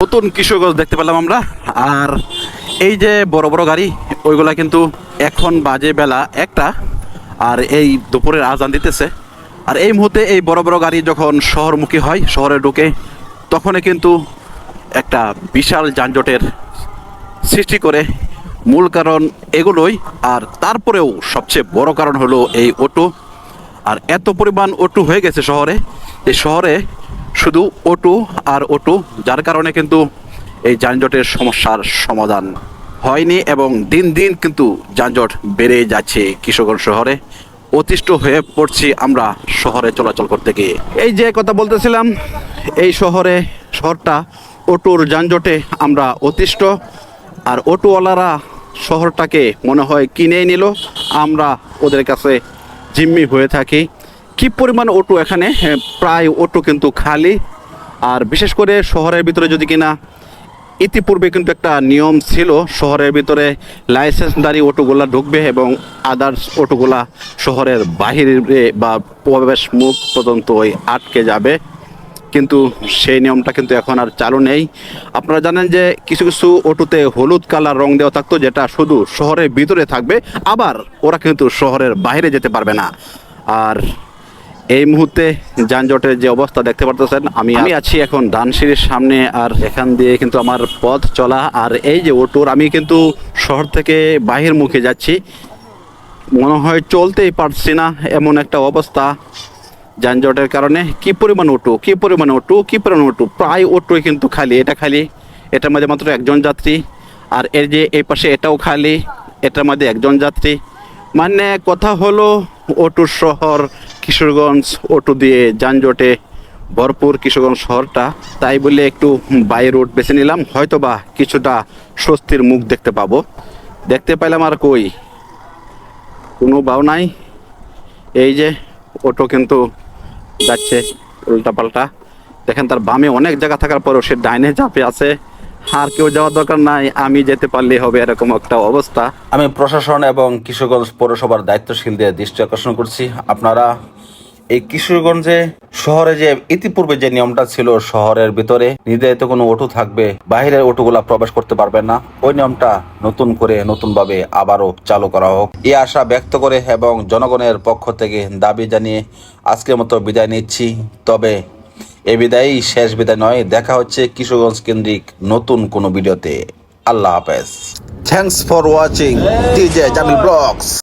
নতুন কিশোরগঞ্জ দেখতে পেলাম আমরা। আর এই যে বড় বড় গাড়ি, ওইগুলা কিন্তু এখন বাজে বেলা 1টা, আর এই দুপুরের আজান দিতেছে। আর এই মুহূর্তে এই বড় বড় গাড়ি যখন শহরমুখী হয়, শহরে ঢুকে, তখনই কিন্তু একটা বিশাল যানজটের সৃষ্টি করে। মূল কারণ এগুলোই। আর তারপরেও সবচেয়ে বড় কারণ হলো এই অটো। আর এত পরিমাণ অটো হয়ে গেছে শহরে, এই শহরে শুধু অটো আর অটো, যার কারণে কিন্তু এই যানজটের সমস্যার সমাধান হয়নি এবং দিন দিন কিন্তু যানজট বেড়ে যাচ্ছে কিশোরগঞ্জ শহরে। অতিষ্ঠ হয়ে পড়ছি আমরা শহরে চলাচল করতে গিয়ে। এই যে কথা বলতেছিলাম, এই শহরটা অটোর যানজটে আমরা অতিষ্ঠ। আর অটোওয়ালারা শহরটাকে মনে হয় কিনে নিল, আমরা ওদের কাছে জিম্মি হয়ে থাকি। কি পরিমাণ অটো এখানে, প্রায় অটো কিন্তু খালি। আর বিশেষ করে শহরের ভিতরে যদি কিনা ইতিপূর্বে কিন্তু একটা নিয়ম ছিল, শহরের ভিতরে লাইসেন্সধারী অটোগুলা ঢুকবে এবং আদার্স অটোগুলা শহরের বাহিরে বা প্রবেশ মুখ পর্যন্ত ওই আটকে যাবে। কিন্তু সেই নিয়মটা কিন্তু এখন আর চালু নেই। আপনারা জানেন যে কিছু কিছু অটোতে হলুদ কালার রং দেওয়া থাকতো, যেটা শুধু শহরের ভিতরে থাকবে, আবার ওরা কিন্তু শহরের বাইরে যেতে পারবে না। আর এই মুহূর্তে যানজটের যে অবস্থা দেখতে পারতেছেন, আমি আছি এখন ধানসিঁড়ির সামনে। আর এখান দিয়ে কিন্তু আমার পথ চলা। আর এই যে অটোর, আমি কিন্তু শহর থেকে বাহির মুখে যাচ্ছি, মনে হয় চলতেই পারছি না, এমন একটা অবস্থা যানজটের কারণে। কি পরিমাণ অটো, প্রায় অটোই কিন্তু খালি। এটা খালি, এটার মধ্যে মাত্র একজন যাত্রী। আর এর যে এই পাশে এটাও খালি, এটার মধ্যে একজন যাত্রী। মানে কথা হলো অটোর শহর কিশোরগঞ্জ, অটো দিয়ে যানজটে ভরপুর কিশোরগঞ্জ শহরটা। তাই বলে একটু বাই রোড বেছে নিলাম, হয়তো বা কিছুটা স্বস্তির মুখ দেখতে পাইলাম। আর কই কোনো বাও নাই। এই যে অটো কিন্তু যাচ্ছে উল্টাপাল্টা। দেখেন তার বামে অনেক জায়গা থাকার পরেও সে ডাইনে চাপে আছে। আর কেউ যাওয়ার দরকার নাই, আমি যেতে পারলেই হবে, এরকম একটা অবস্থা। আমি প্রশাসন এবং কিশোরগঞ্জ পৌরসভার দায়িত্বশীলদের দৃষ্টি আকর্ষণ করছি, আপনারা এই কিশোরগঞ্জে শহরে যে ইতিপূর্বে যে নিয়মটা ছিল, শহরের ভিতরে নির্ধারিত কোনো অটো থাকবে, বাহিরের অটোগুলা প্রবেশ করতে পারবে না, ওই নিয়মটা নতুনভাবে আবারও চালু করা হোক, এই আশা ব্যক্ত করে এবং জনগণের পক্ষ থেকে দাবি জানিয়ে আজকের মতো বিদায় নিচ্ছি। তবে এই বিদায়ই শেষ বিদায় নয়, দেখা হচ্ছে কিশোরগঞ্জ কেন্দ্রিক নতুন কোনো ভিডিওতে। আল্লাহ হাফেজ। Thanks for watching DJ Jamil blogs.